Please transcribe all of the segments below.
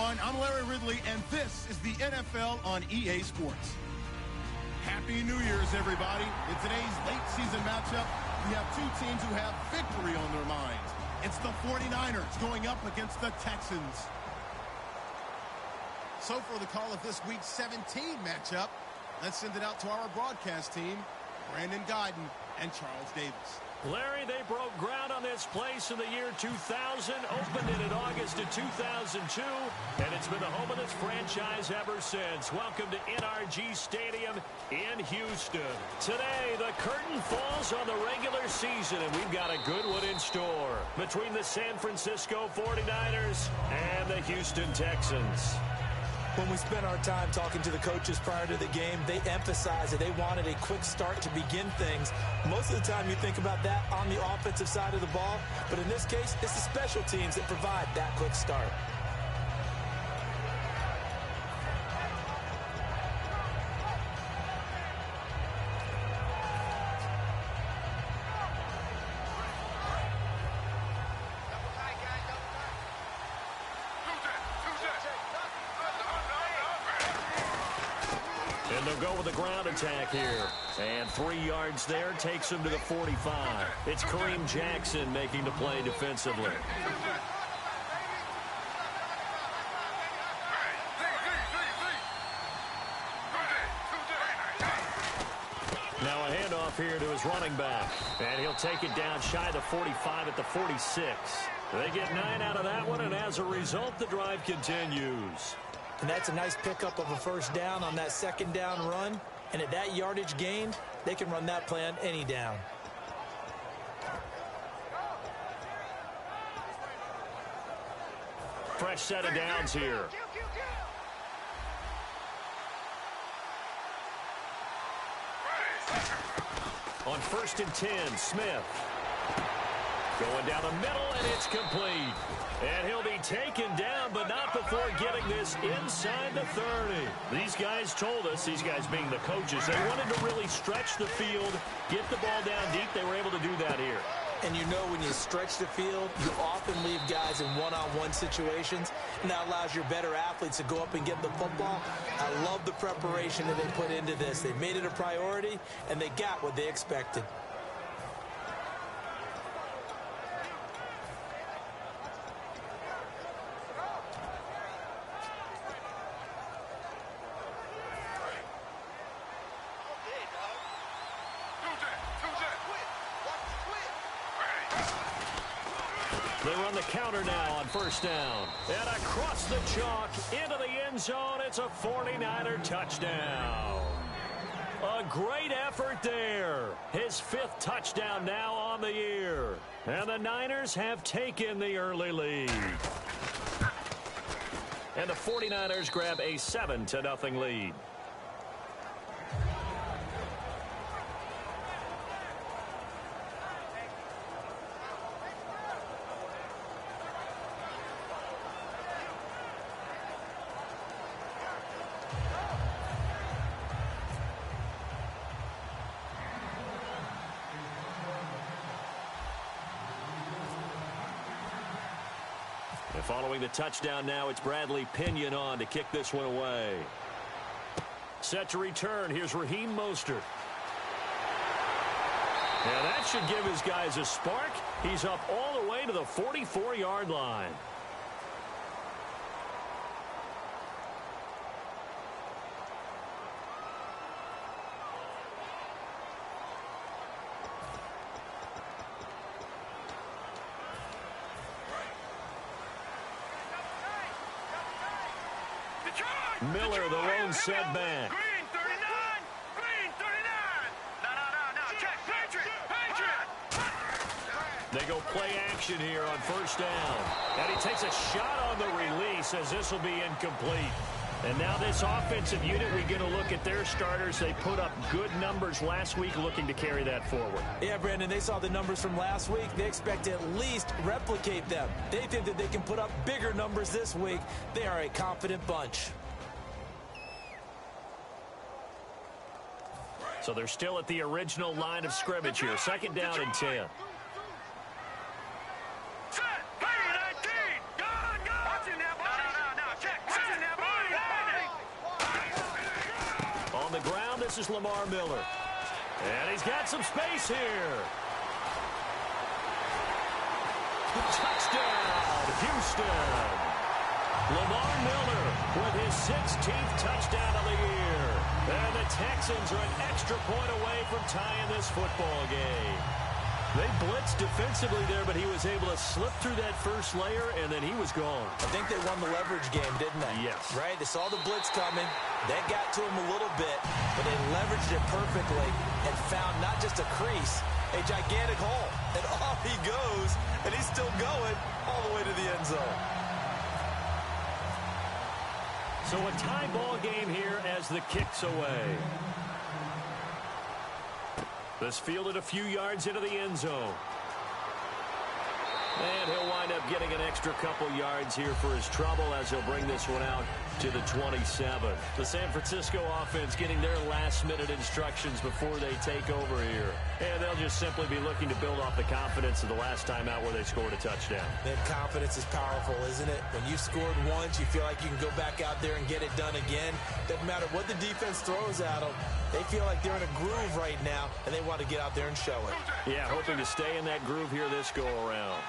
everyone. I'm Larry Ridley, and this is the NFL on EA Sports. Happy New Year's, everybody. In today's late-season matchup, we have two teams who have victory on their minds. It's the 49ers going up against the Texans. So for the call of this week's 17 matchup, let's send it out to our broadcast team, Brandon Guyton and Charles Davis. Larry, they broke ground on this place in the year 2000, opened it in August of 2002, and it's been the home of this franchise ever since. Welcome to NRG Stadium in Houston. Today, the curtain falls on the regular season, and we've got a good one in store between the San Francisco 49ers and the Houston Texans. When we spent our time talking to the coaches prior to the game, they emphasized that they wanted a quick start to begin things. Most of the time you think about that on the offensive side of the ball, but in this case, it's the special teams that provide that quick start. And they'll go with a ground attack here. And 3 yards there takes him to the 45. It's Kareem Jackson making the play defensively. Now a handoff here to his running back. And he'll take it down shy of the 45 at the 46. They get 9 out of that one, and as a result, the drive continues. And that's a nice pickup of a first down on that second down run. And at that yardage gained, they can run that play on any down. Fresh set of downs here. On 1st and 10, Smith. Going down the middle, and it's complete. And he'll be taken down, but not before getting this inside the 30. These guys told us, these guys being the coaches, they wanted to really stretch the field, get the ball down deep. They were able to do that here. And you know when you stretch the field, you often leave guys in one-on-one situations, and that allows your better athletes to go up and get the football. I love the preparation that they put into this. They made it a priority, and they got what they expected. They run the counter now on 1st down. And across the chalk into the end zone. It's a 49er touchdown. A great effort there. His 5th touchdown now on the year. And the Niners have taken the early lead. And the 49ers grab a 7-0 lead. And following the touchdown now, it's Bradley Pinion on to kick this one away. Set to return. Here's Raheem Mostert. And that should give his guys a spark. He's up all the way to the 44-yard line. Miller, the lone setback. Green 39! Green 39! No, check, Patriot! They go play action here on 1st down. And he takes a shot on the release as this will be incomplete. And now this offensive unit, we get a look at their starters. They put up good numbers last week, looking to carry that forward. Yeah, Brandon, they saw the numbers from last week. They expect to at least replicate them. They think that they can put up bigger numbers this week. They are a confident bunch. So they're still at the original line of scrimmage here. 2nd down and 10. Set! 19! Go! Watch it now, check! This is Lamar Miller. And he's got some space here. Touchdown, Houston. Lamar Miller with his 16th touchdown of the year. And the Texans are an extra point away from tying this football game. They blitzed defensively there, but he was able to slip through that first layer, and then he was gone. I think they won the leverage game, didn't they? Yes. Right? They saw the blitz coming. That got to him a little bit, but they leveraged it perfectly and found not just a crease, a gigantic hole. And off he goes, and he's still going all the way to the end zone. So a tie ball game here as the kick's away. This fielded a few yards into the end zone. And he'll wind up getting an extra couple yards here for his trouble as he'll bring this one out to the 27. The San Francisco offense getting their last-minute instructions before they take over here. And they'll just simply be looking to build off the confidence of the last time out where they scored a touchdown. Then confidence is powerful, isn't it? When you scored once, you feel like you can go back out there and get it done again. Doesn't matter what the defense throws at them. They feel like they're in a groove right now, and they want to get out there and show it. Yeah, hoping to stay in that groove here this go-around.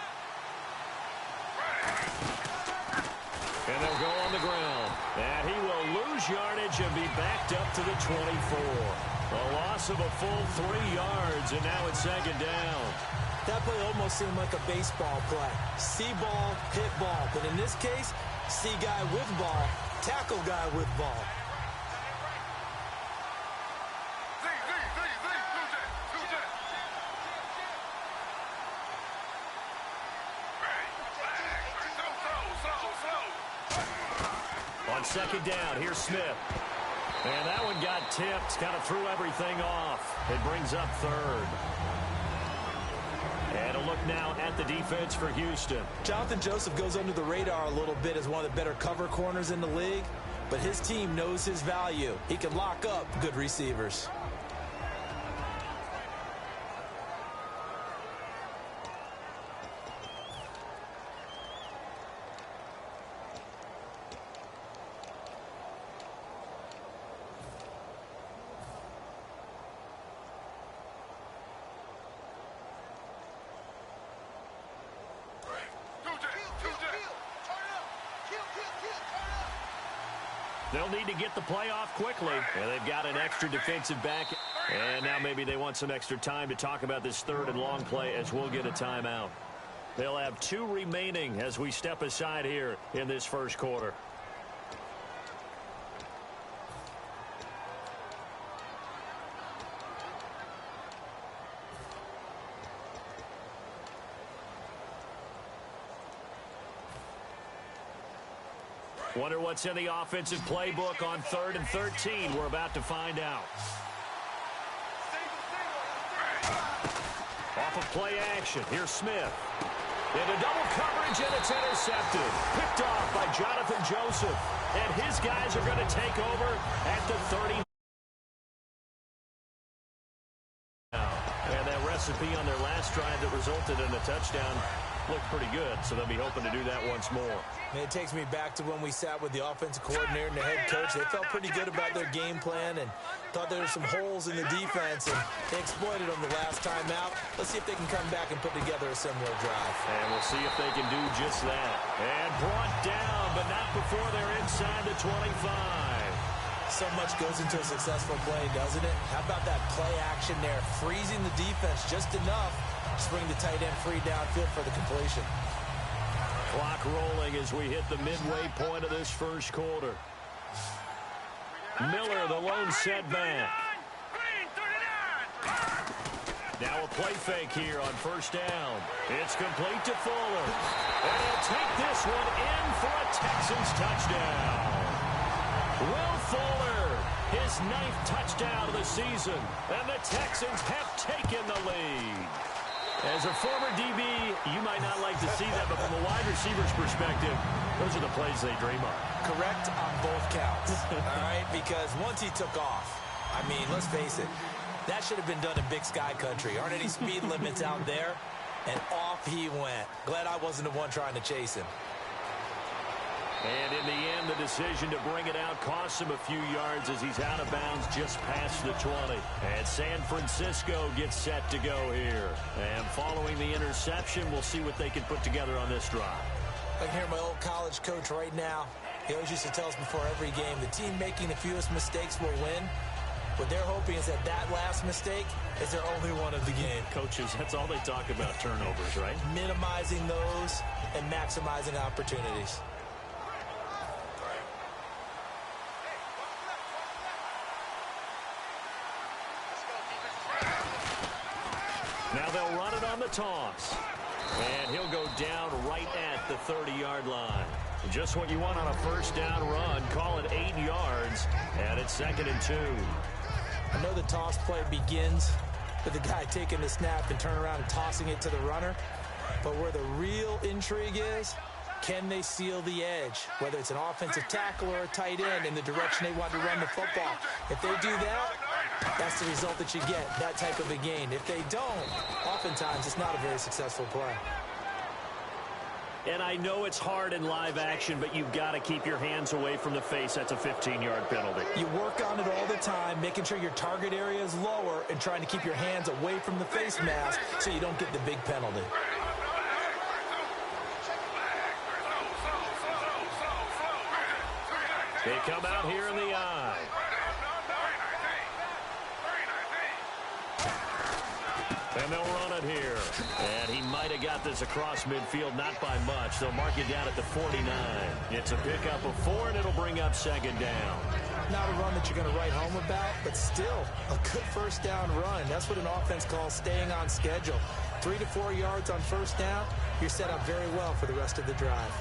And they'll go on the ground. And he will lose yardage and be backed up to the 24. A loss of a full 3 yards, and now it's second down. That play almost seemed like a baseball play. See ball, hit ball. But in this case, see guy with ball, tackle guy with ball. On second down, here's Smith. And that one got tipped, kind of threw everything off. It brings up third. And a look now at the defense for Houston. Jonathan Joseph goes under the radar a little bit as one of the better cover corners in the league, but his team knows his value. He can lock up good receivers. They'll need to get the play off quickly. And they've got an extra defensive back. And now maybe they want some extra time to talk about this third and long play as we'll get a timeout. They'll have 2 remaining as we step aside here in this first quarter. Wonder what's in the offensive playbook on 3rd and 13. We're about to find out. Off of play action. Here's Smith. Into double coverage, and it's intercepted. Picked off by Jonathan Joseph. And his guys are going to take over at the 30. And that recipe on their last drive that resulted in a touchdown looked pretty good, so they'll be hoping to do that once more. And it takes me back to when we sat with the offensive coordinator and the head coach. They felt pretty good about their game plan and thought there were some holes in the defense, and they exploited them the last time out. Let's see if they can come back and put together a similar drive. And we'll see if they can do just that. And brought down, but not before they're inside the 25. So much goes into a successful play, doesn't it? How about that play action there, freezing the defense just enough to bring the tight end free downfield for the completion. Clock rolling as we hit the midway point of this first quarter. Miller, the lone setback. Now a play fake here on first down. It's complete to Fuller. And he'll take this one in for a Texans touchdown. Will Fuller, his 9th touchdown of the season. And the Texans have taken the lead. As a former DB, you might not like to see that, but from a wide receiver's perspective, those are the plays they dream of. Correct on both counts, all right? Because once he took off, I mean, let's face it, that should have been done in Big Sky country. Aren't any speed limits out there? And off he went. Glad I wasn't the one trying to chase him. And in the end, the decision to bring it out costs him a few yards as he's out of bounds just past the 20. And San Francisco gets set to go here. And following the interception, we'll see what they can put together on this drive. I can hear my old college coach right now. He always used to tell us before every game, the team making the fewest mistakes will win. What they're hoping is that last mistake is their only one of the game. Coaches, that's all they talk about, turnovers, right? Minimizing those and maximizing opportunities. Now they'll run it on the toss. And he'll go down right at the 30-yard line. Just what you want on a first down run. Call it 8 yards. And it's 2nd and 2. I know the toss play begins with the guy taking the snap and turning around and tossing it to the runner. But where the real intrigue is, can they seal the edge? Whether it's an offensive tackle or a tight end in the direction they want to run the football. If they do that, that's the result that you get, that type of a gain. If they don't, oftentimes it's not a very successful play. And I know it's hard in live action, but you've got to keep your hands away from the face. That's a 15-yard penalty. You work on it all the time, making sure your target area is lower and trying to keep your hands away from the face mask so you don't get the big penalty. They come out here in the eye. And they'll run it here. And he might have got this across midfield, not by much. They'll mark it down at the 49. It's a pickup of 4, and it'll bring up 2nd down. Not a run that you're going to write home about, but still a good first down run. That's what an offense calls staying on schedule. 3 to 4 yards on first down, you're set up very well for the rest of the drive.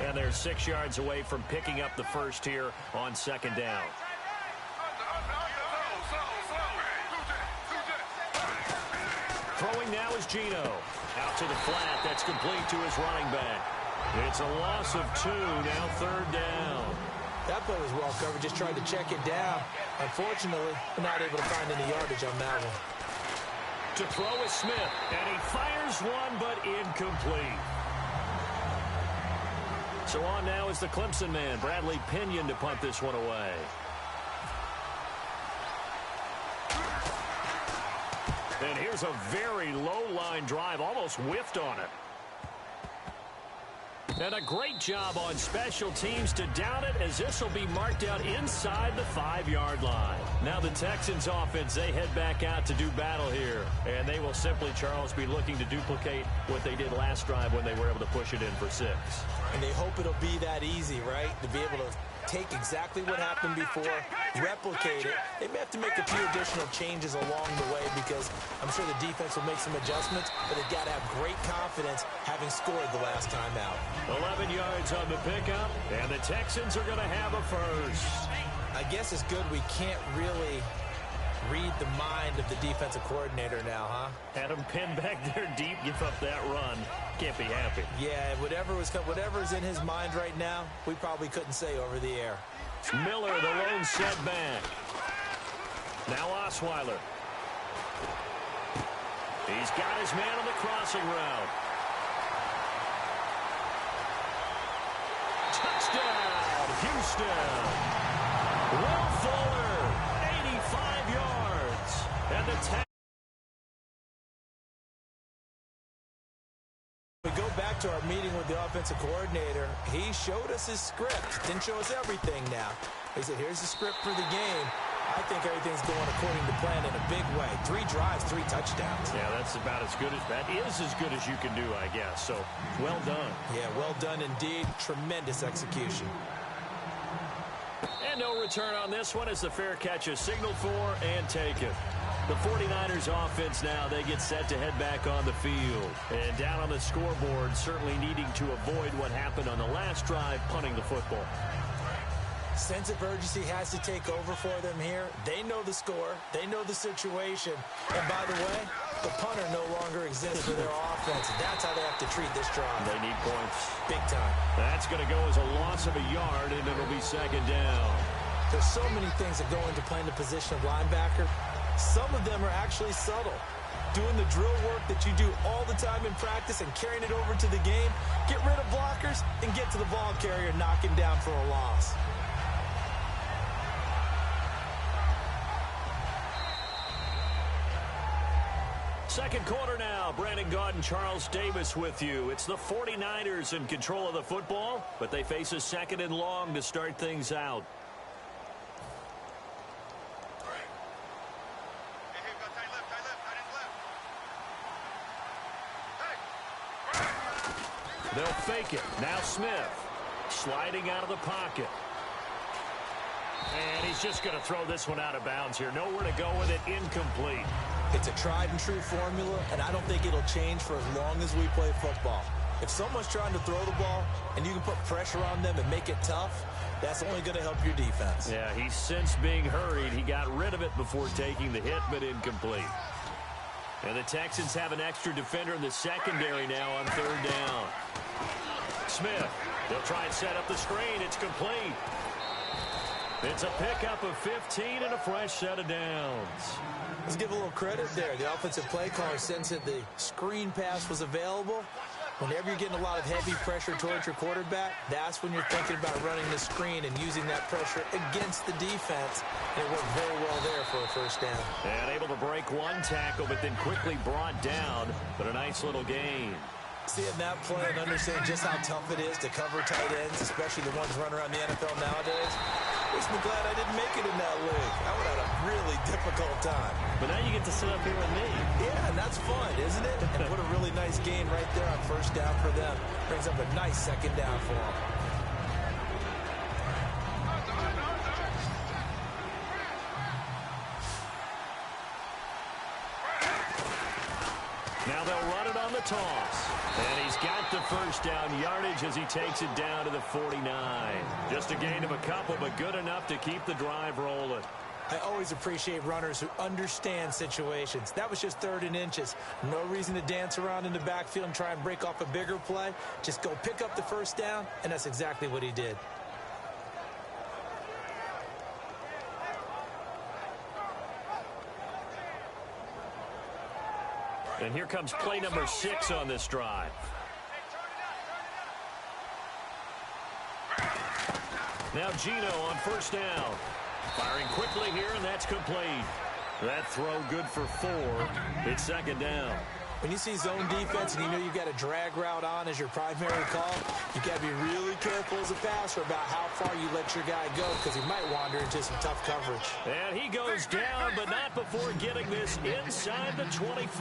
And they're 6 yards away from picking up the first here on 2nd down. Throwing now is Gino. Out to the flat. That's complete to his running back. It's a loss of 2. Now 3rd down. That play was well covered. Just tried to check it down. Unfortunately, we're not able to find any yardage on that one. To throw is Smith. And he fires one, but incomplete. So on now is the Clemson man, Bradley Pinion, to punt this one away. And here's a very low-line drive, almost whiffed on it. And a great job on special teams to down it, as this will be marked out inside the 5-yard line. Now the Texans offense, they head back out to do battle here. And they will simply, Charles, be looking to duplicate what they did last drive when they were able to push it in for 6. And they hope it'll be that easy, right? To be able to take exactly what happened before, replicate it. They may have to make a few additional changes along the way because I'm sure the defense will make some adjustments, but they've got to have great confidence having scored the last time out. 11 yards on the pickup, and the Texans are going to have a first. I guess it's good we can't really read the mind of the defensive coordinator now, huh? Had him pinned back there deep, give up that run. Can't be happy. Yeah, whatever's in his mind right now, we probably couldn't say over the air. Miller, the lone setback. Now Osweiler. He's got his man on the crossing route. Touchdown, Houston. Will Fuller, 85 yards. And the We go back to our meeting with the offensive coordinator. He showed us his script. Didn't show us everything now. He said, here's the script for the game. I think everything's going according to plan in a big way. 3 drives, 3 touchdowns. Yeah, that's about as good as that is as good as you can do, I guess. So, well done. Yeah, well done indeed. Tremendous execution. And no return on this one as the fair catch is signaled for and taken. The 49ers offense now, they get set to head back on the field. And down on the scoreboard, certainly needing to avoid what happened on the last drive, punting the football. Sense of urgency has to take over for them here. They know the score. They know the situation. And by the way, the punter no longer exists for their offense. That's how they have to treat this drive. They need points. Big time. That's going to go as a loss of a yard, and it'll be 2nd down. There's so many things that go into playing the position of linebacker. Some of them are actually subtle. Doing the drill work that you do all the time in practice and carrying it over to the game. Get rid of blockers and get to the ball carrier and knock him down for a loss. Second quarter now. Brandon Gaudin, Charles Davis with you. It's the 49ers in control of the football, but they face a second and long to start things out. They'll fake it. Now Smith sliding out of the pocket. And he's just going to throw this one out of bounds here. Nowhere to go with it. Incomplete. It's a tried and true formula, and I don't think it'll change for as long as we play football. If someone's trying to throw the ball and you can put pressure on them and make it tough, that's only going to help your defense. Yeah, he's since being hurried. He got rid of it before taking the hit, but incomplete. And the Texans have an extra defender in the secondary now on third down. Smith, they'll try and set up the screen. It's complete. It's a pickup of 15 and a fresh set of downs. Let's give a little credit there. The offensive play caller sensed the screen pass was available. Whenever you're getting a lot of heavy pressure towards your quarterback, that's when you're thinking about running the screen and using that pressure against the defense. And it worked very well there for a first down. And able to break one tackle, but then quickly brought down. But a nice little gain. Seeing that play and understanding just how tough it is to cover tight ends, especially the ones running around the NFL nowadays, makes me glad I didn't make it in that league. I would have had a really difficult time. But now you get to sit up here with me. Yeah, and that's fun, isn't it? And what a really nice gain right there on first down for them. Brings up a nice second down for them. Now they'll run it on the toss. And he's got the first down yardage as he takes it down to the 49. Just a gain of a couple, but good enough to keep the drive rolling. I always appreciate runners who understand situations. That was just third and inches. No reason to dance around in the backfield and try and break off a bigger play. Just go pick up the first down, and that's exactly what he did. And here comes play number 6 on this drive. Now Gino on first down. Firing quickly here, and that's complete. That throw good for 4. It's second down. When you see zone defense and you know you've got a drag route on as your primary call, you've got to be really careful as a passer about how far you let your guy go because he might wander into some tough coverage. And he goes down, but not before getting this inside the 25.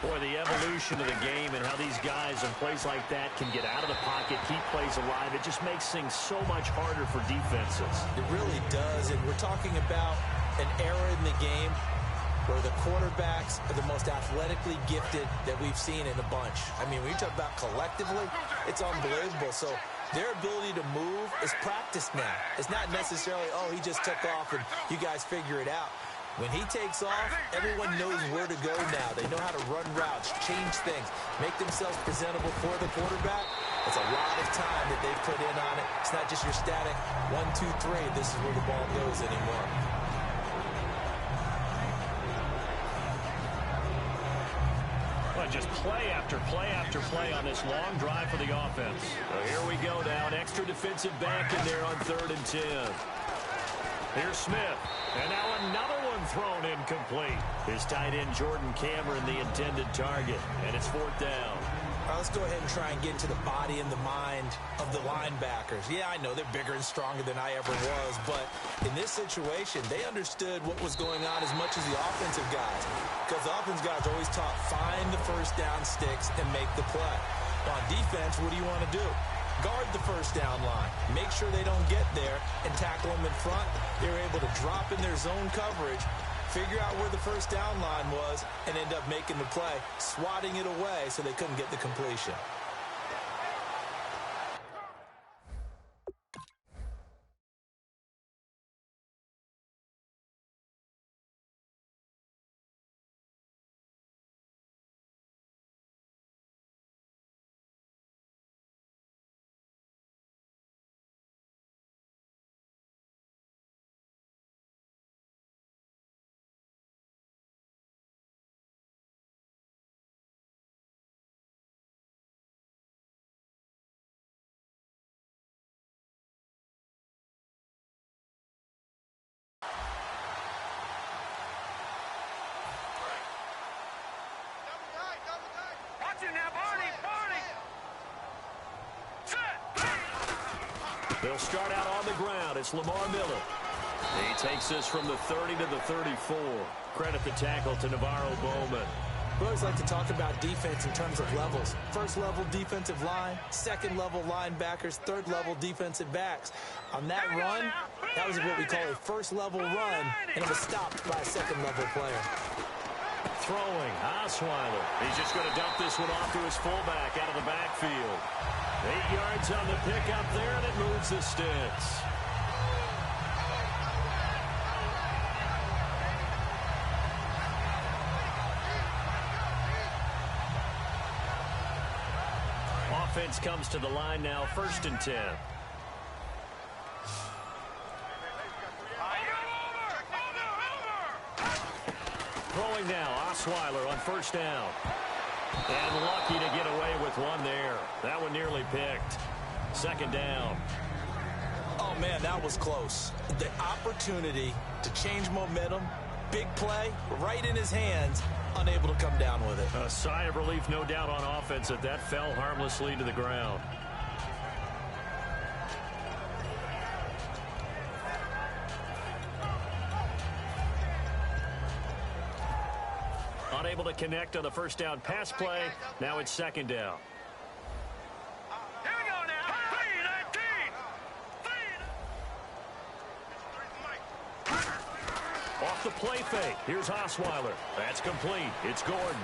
Boy, the evolution of the game and how these guys in plays like that can get out of the pocket, keep plays alive, it just makes things so much harder for defenses. It really does, and we're talking about an era in the game where the quarterbacks are the most athletically gifted that we've seen in a bunch. I mean, when you talk about collectively, it's unbelievable. So their ability to move is practiced now. It's not necessarily, oh, he just took off and you guys figure it out. When he takes off, everyone knows where to go now. They know how to run routes, change things, make themselves presentable for the quarterback. It's a lot of time that they've put in on it. It's not just your static 1, 2, 3, this is where the ball goes anymore. Just play after play after play on this long drive for the offense. So here we go now. An extra defensive back in there on 3rd and 10. Here's Smith. And now another one thrown incomplete. His tight end Jordan Cameron the intended target. And it's 4th down. All right, let's go ahead and try and get into the body and the mind of the linebackers. Yeah, I know they're bigger and stronger than I ever was, but in this situation, they understood what was going on as much as the offensive guys. Because the offensive guys always taught, find the first down sticks and make the play. On defense, what do you want to do? Guard the first down line. Make sure they don't get there and tackle them in front. They were able to drop in their zone coverage, figure out where the first down line was, and end up making the play, swatting it away so they couldn't get the completion. They'll start out on the ground. It's Lamar Miller. He takes this from the 30 to the 34. Credit the tackle to Navarro Bowman. We always like to talk about defense in terms of levels. First level defensive line, second level linebackers, third level defensive backs. On that run, that was what we call a first level run, and it was stopped by a second level player. Throwing, Osweiler. He's just going to dump this one off to his fullback out of the backfield. 8 yards on the pickup there, and it moves the sticks. Offense comes to the line now, 1st and 10. Throwing now, Osweiler on 1st down. And lucky to get away with one there. That one nearly picked. 2nd down. Oh, man, that was close. The opportunity to change momentum, big play, right in his hands, unable to come down with it. A sigh of relief, no doubt, on offense that fell harmlessly to the ground. Unable to connect on the 1st down pass play. Now it's 2nd down. Here we go now. 3-19. Off the play fake. Here's Osweiler. That's complete. It's Gordon.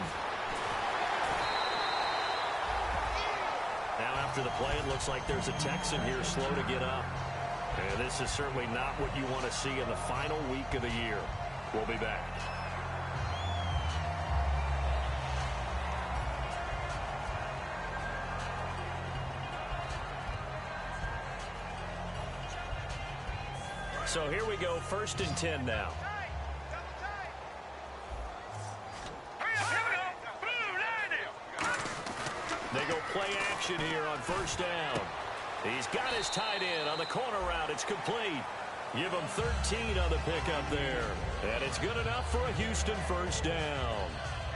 Now after the play, it looks like there's a Texan here slow to get up. And this is certainly not what you want to see in the final week of the year. We'll be back. So here we go, 1st and 10 now. They go play action here on 1st down. He's got his tight end on the corner route. It's complete. Give him 13 on the pickup there. And it's good enough for a Houston 1st down.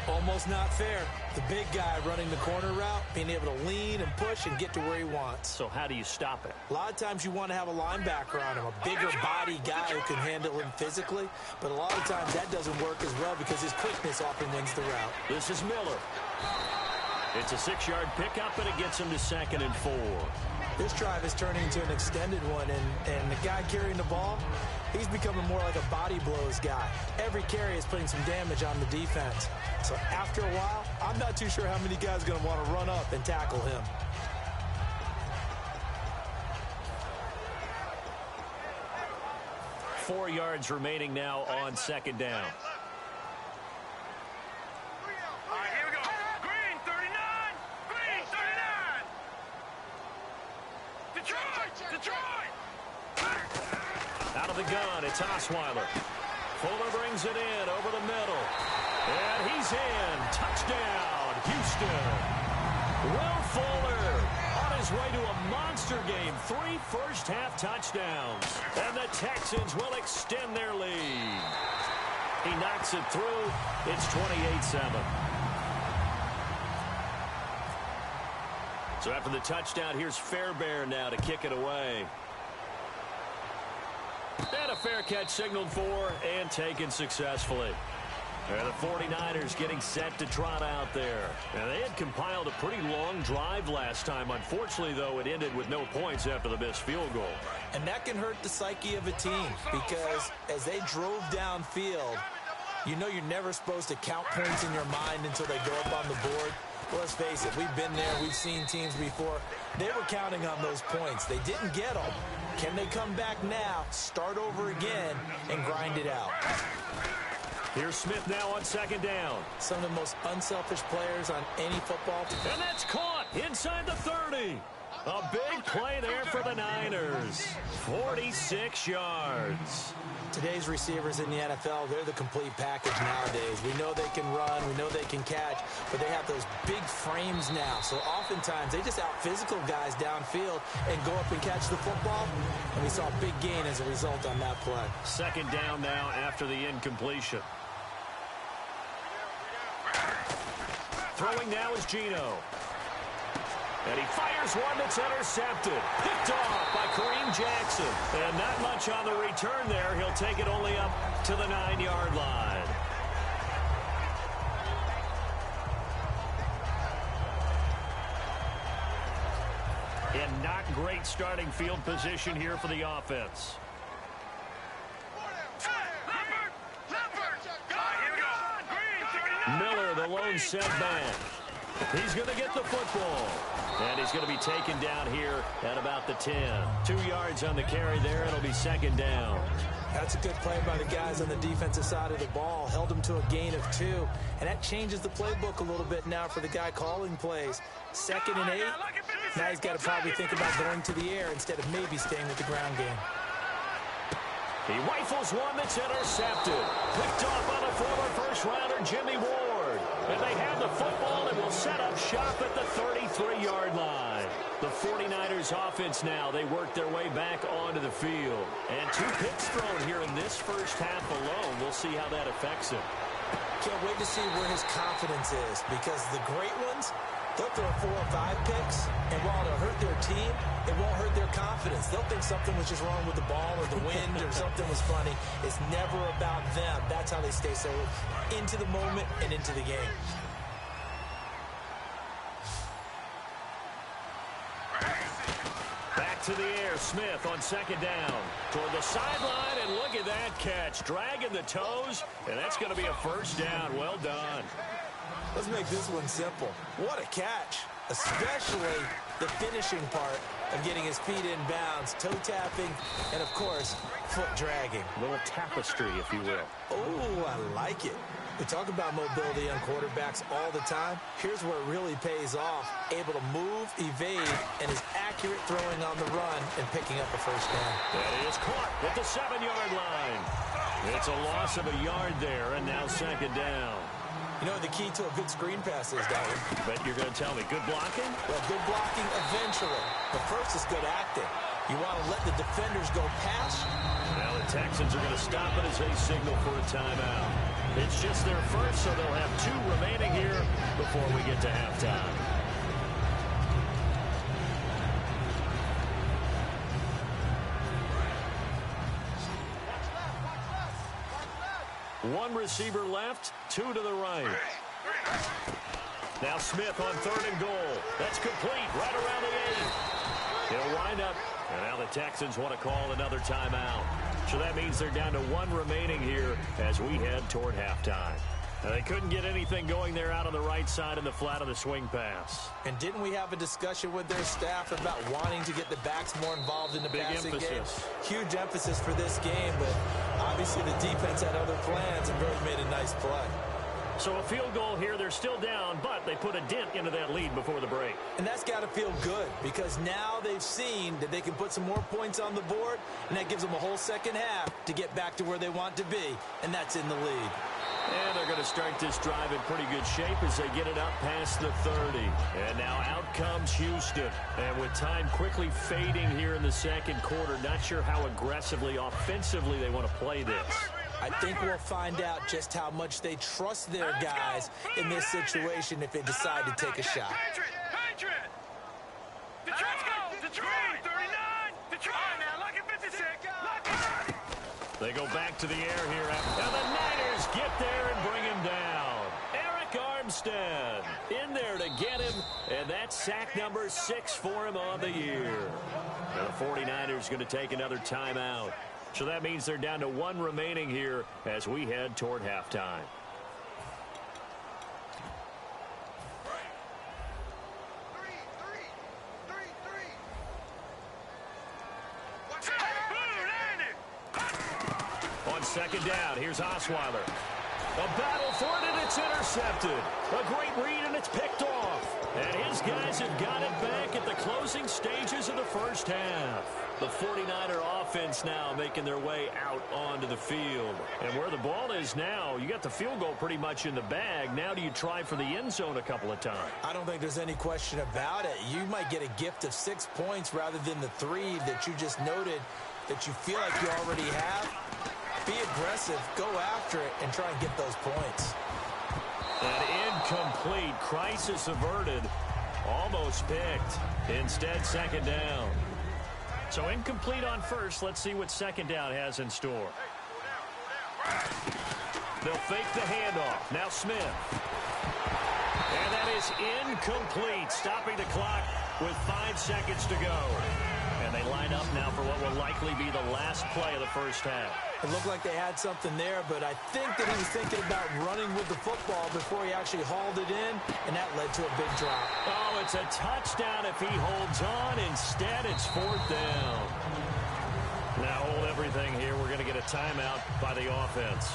Almost not fair. The big guy running the corner route, being able to lean and push and get to where he wants. So how do you stop it? A lot of times you want to have a linebacker on him, a bigger body guy who can handle him physically. But a lot of times that doesn't work as well because his quickness often wins the route. This is Miller. It's a 6-yard pickup, and it gets him to 2nd and 4. This drive is turning into an extended one, and the guy carrying the ball, he's becoming more like a body blows guy. Every carry is putting some damage on the defense. So after a while, I'm not too sure how many guys are going to want to run up and tackle him. Four yards remaining now on 2nd down. All right, here we go. Green 39. Green 39. Detroit. Out of the gun, it's Osweiler. Fuller brings it in over the middle. And he's in. Touchdown, Houston. Will Fuller on his way to a monster game. 3 first-half touchdowns. And the Texans will extend their lead. He knocks it through. It's 28-7. So after the touchdown, here's Fairbairn now to kick it away. And a fair catch signaled for and taken successfully. And the 49ers getting set to trot out there. And they had compiled a pretty long drive last time. Unfortunately, though, it ended with no points after the missed field goal. And that can hurt the psyche of a team because as they drove downfield, you know you're never supposed to count points in your mind until they go up on the board. Well, let's face it, we've been there. We've seen teams before. They were counting on those points. They didn't get them. Can they come back now, start over again, and grind it out? Here's Smith now on 2nd down. Some of the most unselfish players on any football team. And that's caught inside the 30. A big play there for the Niners. 46 yards. Today's receivers in the NFL, they're the complete package nowadays. We know they can run, we know they can catch, but they have those big frames now. So oftentimes they just out-physical guys downfield and go up and catch the football. And we saw a big gain as a result on that play. 2nd down now after the incompletion. Throwing now is Geno. And he fires one that's intercepted. Picked off by Kareem Jackson. And not much on the return there. He'll take it only up to the 9-yard line. And not great starting field position here for the offense. Miller, the lone setback. He's going to get the football. And he's going to be taken down here at about the 10. 2 yards on the carry there. It'll be second down. That's a good play by the guys on the defensive side of the ball. Held him to a gain of 2. And that changes the playbook a little bit now for the guy calling plays. 2nd and 8. Now he's got to probably think about going to the air instead of maybe staying with the ground game. He rifles one that's intercepted. Picked off by the former first-rounder Jimmy Ward. And they have the football and will set up shop at the 33-yard line. The 49ers offense now, they work their way back onto the field. And 2 picks thrown here in this first half alone. We'll see how that affects him. Can't wait to see where his confidence is, because the great ones, they'll throw 4 or 5 picks, and while it'll hurt their team, it won't hurt their confidence. They'll think something was just wrong with the ball or the wind or something was funny. It's never about them. That's how they stay so into the moment and into the game. Back to the air, Smith on second down. Toward the sideline, and look at that catch. Dragging the toes, and that's going to be a first down. Well done. Let's make this one simple. What a catch, especially the finishing part of getting his feet in bounds, toe tapping, and, of course, foot dragging. A little tapestry, if you will. Oh, I like it. We talk about mobility on quarterbacks all the time. Here's where it really pays off. Able to move, evade, and is accurate throwing on the run and picking up a first down. That is caught at the 7-yard line. It's a loss of a yard there, and now second down. You know what the key to a good screen pass is, Dalton? But you're going to tell me, good blocking? Well, good blocking eventually. But first is good acting. You want to let the defenders go past. Now the Texans are going to stop it as they signal for a timeout. It's just their first, so they'll have 2 remaining here before we get to halftime. One receiver left, 2 to the right. Now Smith on 3rd and goal. That's complete right around the 8. He'll wind up, and now the Texans want to call another timeout. So that means they're down to 1 remaining here as we head toward halftime. Now they couldn't get anything going there out on the right side in the flat of the swing pass. And didn't we have a discussion with their staff about wanting to get the backs more involved in the passing game? Huge emphasis for this game, but obviously the defense had other plans and really made a nice play. So a field goal here, they're still down, but they put a dent into that lead before the break. And that's got to feel good, because now they've seen that they can put some more points on the board, and that gives them a whole second half to get back to where they want to be, and that's in the lead. And they're going to start this drive in pretty good shape as they get it up past the 30. And now out comes Houston. And with time quickly fading here in the second quarter, not sure how aggressively, offensively they want to play this. I think we'll find out just how much they trust their guys in this situation if they decide to take a shot. Detroit! Detroit! 39! Detroit! Now, look at 56! They go back to the air here. And the Niners get there and bring him down. Eric Armstead in there to get him. And that's sack number 6 for him on the year. Now the 49ers going to take another timeout. So that means they're down to 1 remaining here as we head toward halftime. On second down, here's Osweiler. A battle for it, and it's intercepted. A great read, and it's picked off. And his guys have got it back at the closing stages of the first half. The 49er offense now making their way out onto the field. And where the ball is now, you got the field goal pretty much in the bag. Now do you try for the end zone a couple of times? I don't think there's any question about it. You might get a gift of 6 points rather than the 3 that you just noted that you feel like you already have. Be aggressive, go after it, and try and get those points. An incomplete, crisis averted Almost picked. Instead, second down. So incomplete on first. Let's see what second down has in store. They'll fake the handoff. Now Smith. And that is incomplete. Stopping the clock with 5 seconds to go. And they line up now for what will likely be the last play of the first half. It looked like they had something there, but I think that he was thinking about running with the football before he actually hauled it in, and that led to a big drop. Oh, it's a touchdown if he holds on. Instead, it's 4th down. Now hold everything here. We're going to get a timeout by the offense.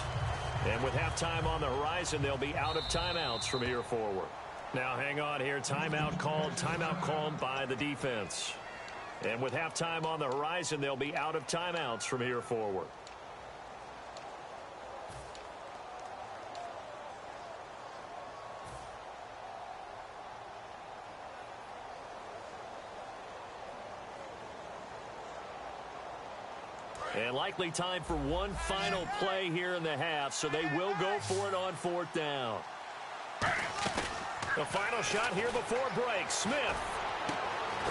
And with halftime on the horizon, they'll be out of timeouts from here forward. Now hang on here. Timeout called by the defense. And with halftime on the horizon, they'll be out of timeouts from here forward. And likely time for one final play here in the half, so they will go for it on 4th down. The final shot here before break. Smith.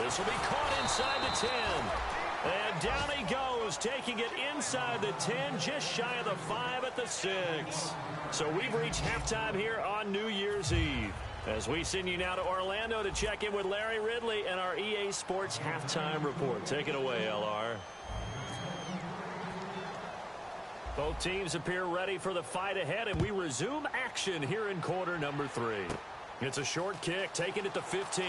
This will be caught inside the 10. And down he goes, taking it inside the 10, just shy of the 5 at the 6. So we've reached halftime here on New Year's Eve. As we send you now to Orlando to check in with Larry Ridley and our EA Sports Halftime Report. Take it away, LR. Both teams appear ready for the fight ahead, and we resume action here in quarter number 3. It's a short kick, taking it to 15.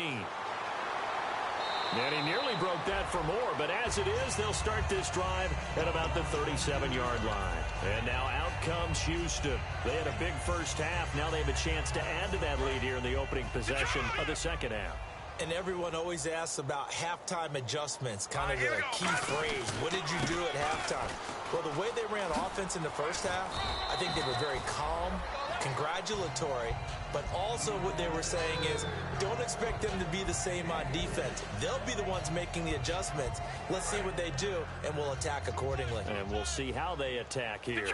And he nearly broke that for more, but as it is, they'll start this drive at about the 37-yard line. And now out comes Houston. They had a big first half. Now they have a chance to add to that lead here in the opening possession of the second half. And everyone always asks about halftime adjustments, kind of the key phrase. What did you do at halftime? Well, the way they ran offense in the first half, I think they were very calm, congratulatory, but also what they were saying is don't expect them to be the same on defense. They'll be the ones making the adjustments. Let's see what they do, and we'll attack accordingly. And we'll see how they attack here.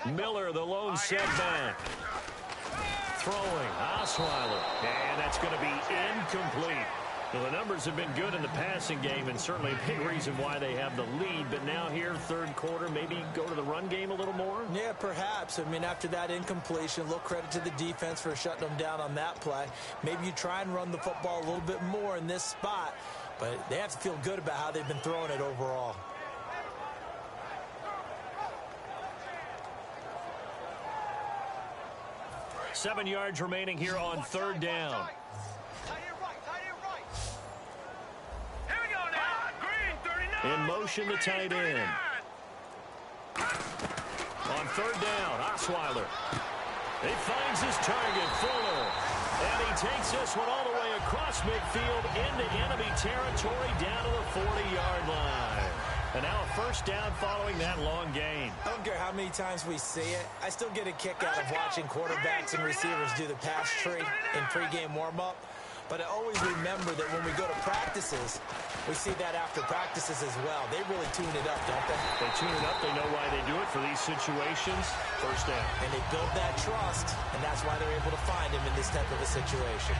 Miller, the lone setback. Throwing, Osweiler, and that's going to be incomplete. Well, the numbers have been good in the passing game, and certainly a big reason why they have the lead. But now here, third quarter, maybe go to the run game a little more? Yeah, perhaps. I mean, after that incompletion, a little credit to the defense for shutting them down on that play. Maybe you try and run the football a little bit more in this spot, but they have to feel good about how they've been throwing it overall. Seven yards remaining here on third down. In motion, the tight end. On third down, Osweiler. He finds his target, Fuller. And he takes this one all the way across midfield into enemy territory down to the 40-yard line. And now a first down following that long gain. I don't care how many times we see it. I still get a kick out of watching quarterbacks and receivers do the pass tree in pregame warm-up. But I always remember that when we go to practices, we see that after practices as well. They really tune it up, don't they? They tune it up. They know why they do it for these situations. First down. And they build that trust, and that's why they're able to find him in this type of a situation.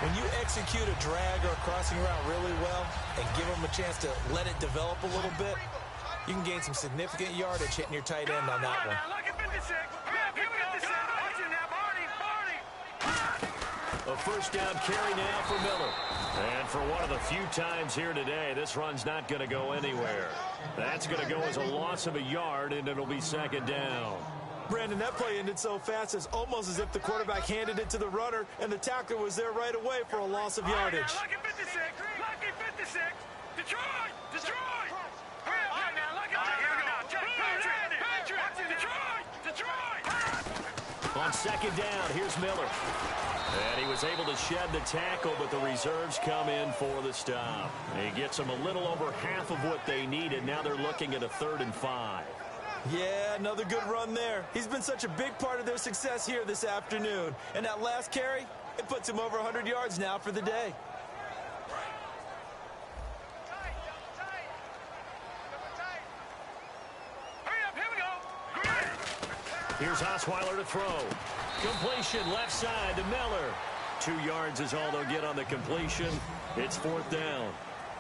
When you execute a drag or a crossing route really well and give them a chance to let it develop a little bit, you can gain some significant yardage hitting your tight end on that one. A first down carry now for Miller. And for one of the few times here today, this run's not going to go anywhere. That's going to go as a loss of a yard, and it'll be second down. Brandon, that play ended so fast, it's almost as if the quarterback handed it to the runner, and the tackler was there right away for a loss of yardage. Lucky 56, lucky 56, Detroit, Detroit. Hurry up now, lucky Detroit. On second down, here's Miller. And he was able to shed the tackle, but the reserves come in for the stop. He gets them a little over half of what they needed. Now they're looking at a 3rd and 5. Yeah, another good run there. He's been such a big part of their success here this afternoon. And that last carry, it puts him over 100 yards now for the day. Hurry up, here we go. Here's Osweiler to throw. Completion left side to Miller. 2 yards is all they'll get on the completion. It's 4th down.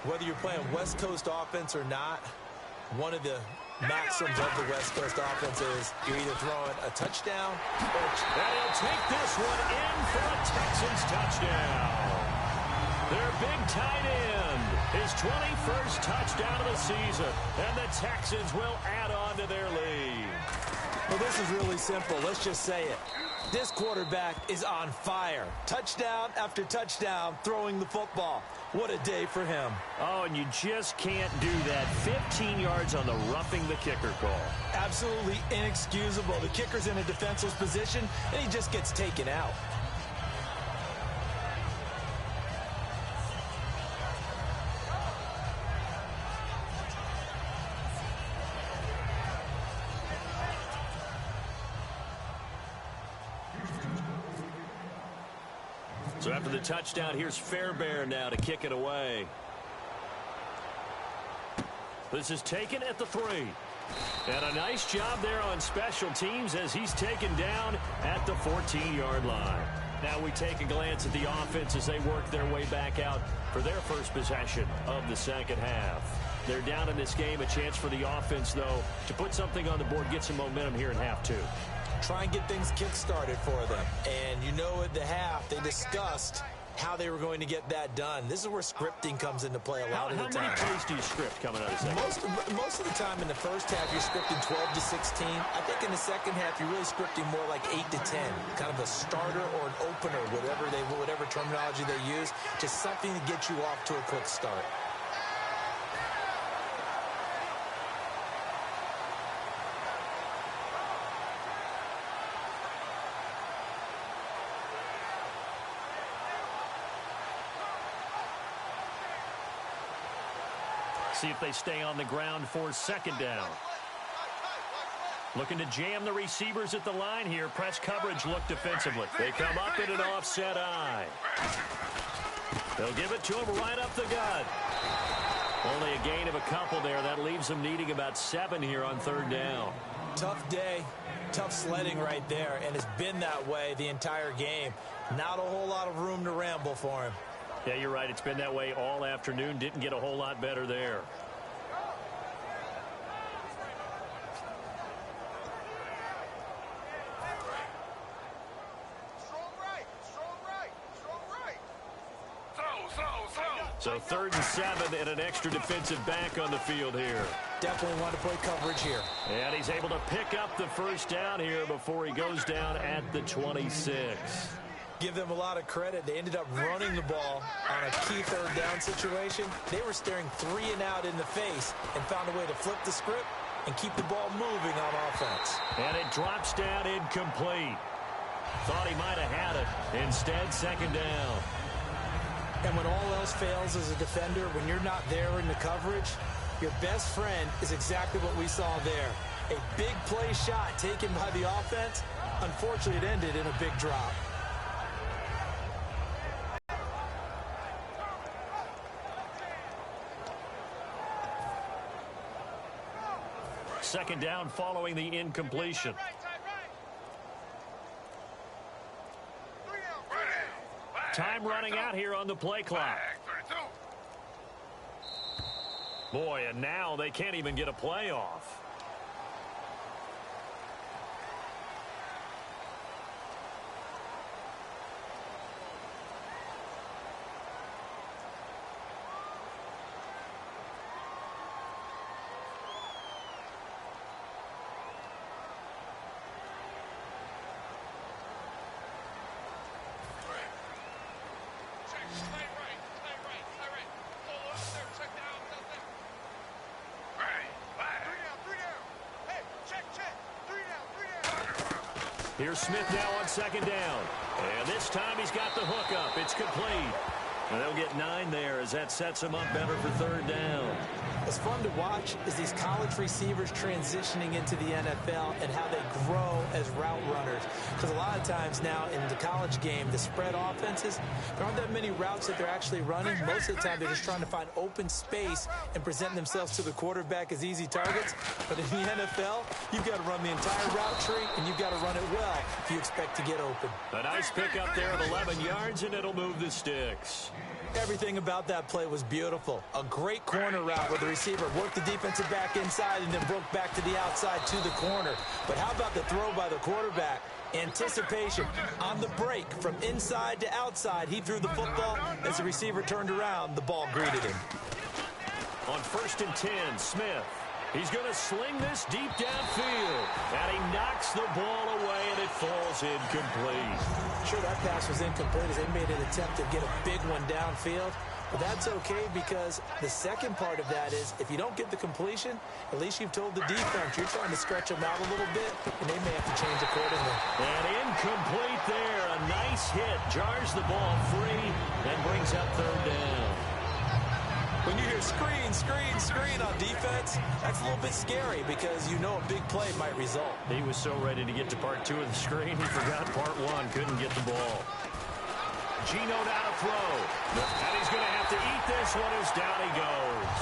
Whether you're playing West Coast offense or not, one of the maxims of the West Coast offense is you're either throwing a touchdown or... And he'll take this one in for a Texans touchdown. Their big tight end, his 21st touchdown of the season, and the Texans will add on to their lead. Well, this is really simple. Let's just say it. This quarterback is on fire. Touchdown after touchdown throwing the football. What a day for him. Oh, and you just can't do that. 15 yards on the roughing the kicker call. Absolutely inexcusable. The kicker's in a defenseless position, and he just gets taken out. So after the touchdown, here's Fairbairn now to kick it away. This is taken at the 3. And a nice job there on special teams as he's taken down at the 14-yard line. Now we take a glance at the offense as they work their way back out for their first possession of the second half. They're down in this game. A chance for the offense, though, to put something on the board, get some momentum here in half 2. Try and get things kick-started for them. And you know at the half, they discussed how they were going to get that done. This is where scripting comes into play a lot of the time. How many plays do you script coming out of the second? Most of the time in the first half, you're scripting 12 to 16. I think in the second half, you're really scripting more like 8 to 10. Kind of a starter or an opener, whatever terminology they use. Just something to get you off to a quick start. See if they stay on the ground for second down. Looking to jam the receivers at the line here. Press coverage look defensively. They come up in an offset eye. They'll give it to him right up the gut. Only a gain of a couple there. That leaves them needing about 7 here on 3rd down. Tough day. Tough sledding right there, and it's been that way the entire game. Not a whole lot of room to ramble for him. Yeah, you're right. It's been that way all afternoon. Didn't get a whole lot better there. So 3rd and 7 and an extra defensive back on the field here. Definitely want to play coverage here. And he's able to pick up the first down here before he goes down at the 26. Give them a lot of credit. They ended up running the ball on a key 3rd down situation. They were staring 3 and out in the face and found a way to flip the script and keep the ball moving on offense. And it drops down incomplete. Thought he might have had it. Instead, 2nd down. And when all else fails as a defender, when you're not there in the coverage, your best friend is exactly what we saw there. A big play shot taken by the offense. Unfortunately, it ended in a big drop. Second down following the incompletion. Time running out here on the play clock. Boy, and now they can't even get a play off. Here's Smith now on 2nd down. And this time he's got the hook up. It's complete. And they'll get 9 there as that sets him up better for 3rd down. What's fun to watch is these college receivers transitioning into the NFL and how they grow as route runners. Because a lot of times now in the college game, the spread offenses, there aren't that many routes that they're actually running. Most of the time, they're just trying to find open space and present themselves to the quarterback as easy targets. But in the NFL, you've got to run the entire route tree, and you've got to run it well if you expect to get open. A nice pickup there of 11 yards, and it'll move the sticks. Everything about that play was beautiful. A great corner route where the receiver worked the defensive back inside and then broke back to the outside to the corner. But how about the throw by the quarterback? Anticipation on the break from inside to outside. He threw the football. As the receiver turned around, the ball greeted him. On 1st and 10, Smith. He's going to sling this deep downfield. And he knocks the ball away, and it falls incomplete. Sure, that pass was incomplete as they made an attempt to get a big one downfield. But that's okay because the second part of that is if you don't get the completion, at least you've told the defense you're trying to stretch them out a little bit, and they may have to change accordingly. And incomplete there. A nice hit. Jars the ball free and brings up 3rd down. When you hear screen, screen, screen on defense, that's a little bit scary because you know a big play might result. He was so ready to get to part 2 of the screen, he forgot part 1, couldn't get the ball. Gino now to throw. And he's going to have to eat this one as down he goes.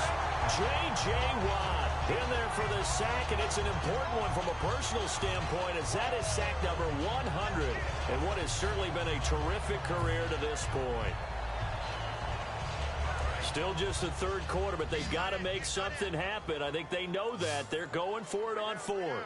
J.J. Watt in there for the sack, and it's an important one from a personal standpoint as that is sack number 100 and what has certainly been a terrific career to this point. Still just the 3rd quarter, but they've got to make something happen. I think they know that. They're going for it on 4th.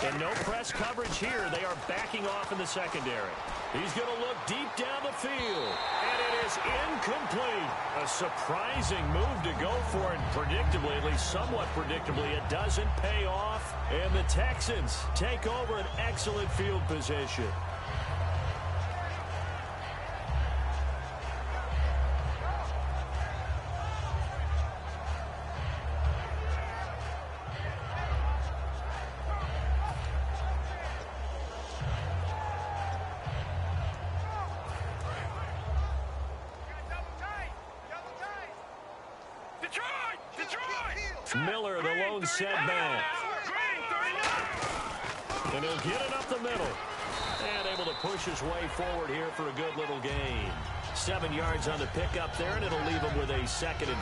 And no press coverage here. They are backing off in the secondary. He's going to look deep down the field. And it is incomplete. A surprising move to go for it. Predictably, at least somewhat predictably, it doesn't pay off. And the Texans take over an excellent field position. Miller, the lone setback. And he'll get it up the middle. And able to push his way forward here for a good little gain. 7 yards on the pickup there, and it'll leave him with a 2nd and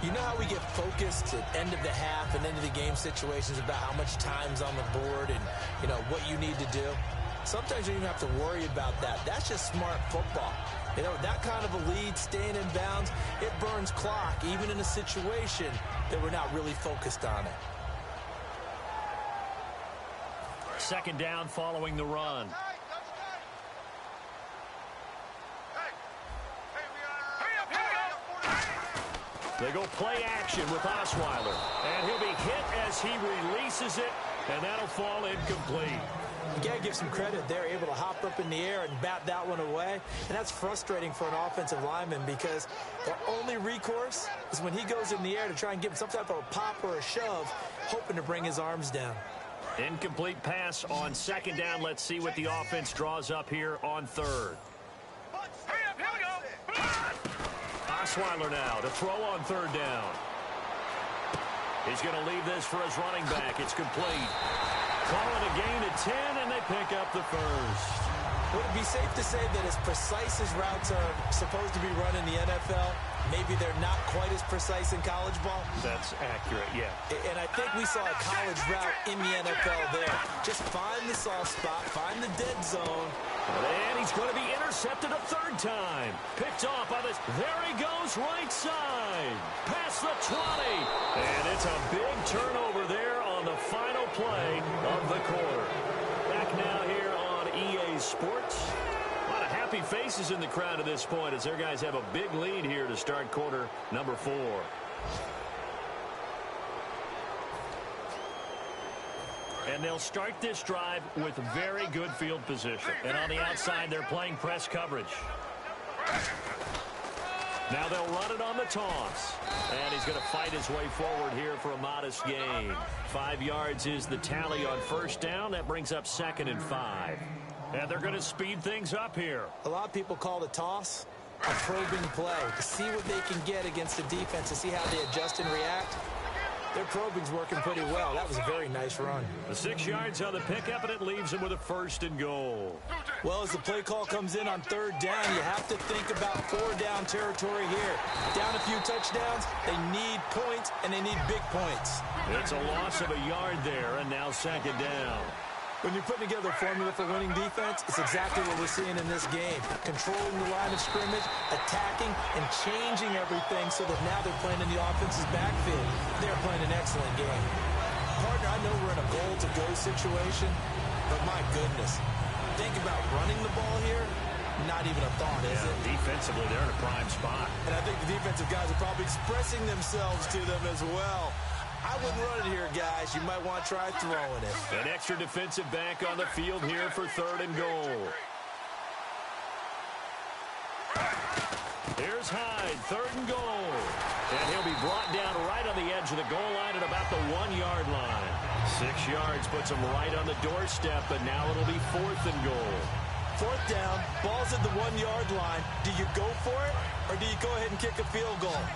3. You know how we get focused at end of the half and end of the game situations about how much time's on the board and, you know, what you need to do? Sometimes you don't even have to worry about that. That's just smart football. You know, that kind of a lead, staying in bounds, it burns clock, even in a situation that we're not really focused on it. 2nd down following the run. They go play action with Osweiler. And he'll be hit as he releases it, and that'll fall incomplete. You got to give some credit. They're able to hop up in the air and bat that one away. And that's frustrating for an offensive lineman because their only recourse is when he goes in the air to try and give him some type of a pop or a shove, hoping to bring his arms down. Incomplete pass on 2nd down. Let's see what the offense draws up here on 3rd. Osweiler now to throw on 3rd down. He's going to leave this for his running back. It's complete. Call it a gain of 10, and they pick up the 1st. Would it be safe to say that as precise as routes are supposed to be run in the NFL, maybe they're not quite as precise in college ball? That's accurate, yeah. And I think we saw a college route in the NFL there. Just find the soft spot, find the dead zone. And he's going to be intercepted a 3rd time. Picked off by this. There he goes, right side. Past the 20. And it's a big turnover there on the final play of the quarter. Back now here on EA Sports. A lot of happy faces in the crowd at this point as their guys have a big lead here to start quarter number 4. And they'll start this drive with very good field position. And on the outside, they're playing press coverage. Now they'll run it on the toss. And he's going to fight his way forward here for a modest gain. 5 yards is the tally on 1st down. That brings up 2nd and 5. And they're going to speed things up here. A lot of people call it a toss. a probing play to see what they can get against the defense, to see how they adjust and react. Their probing's working pretty well. That was a very nice run. The 6 yards on the pickup, and it leaves them with a 1st and goal. Well, as the play call comes in on 3rd down, you have to think about 4-down territory here. Down a few touchdowns, they need points, and they need big points. It's a loss of a yard there, and now 2nd down. When you're putting together a formula for winning defense, it's exactly what we're seeing in this game. Controlling the line of scrimmage, attacking, and changing everything so that now they're playing in the offense's backfield. They're playing an excellent game. Partner, I know we're in a goal-to-go situation, but my goodness, think about running the ball here. Not even a thought, is it? Defensively, they're in a prime spot. And I think the defensive guys are probably expressing themselves to them as well. I wouldn't run it here, guys. You might want to try throwing it. An extra defensive back on the field here for 3rd and goal. Here's Hyde, 3rd and goal. And he'll be brought down right on the edge of the goal line at about the 1-yard line. 6 yards puts him right on the doorstep, but now it'll be 4th and goal. 4th down, ball's at the 1-yard line. Do you go for it, or do you go ahead and kick a field goal?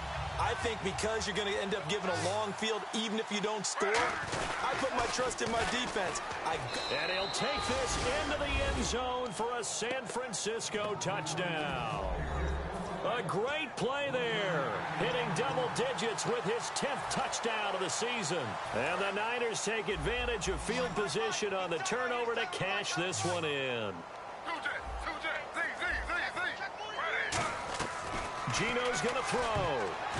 I think because you're going to end up giving a long field even if you don't score, I put my trust in my defense. And he'll take this into the end zone for a San Francisco touchdown. A great play there, hitting double digits with his 10th touchdown of the season. And the Niners take advantage of field position on the turnover to cash this one in. Gino's going to throw.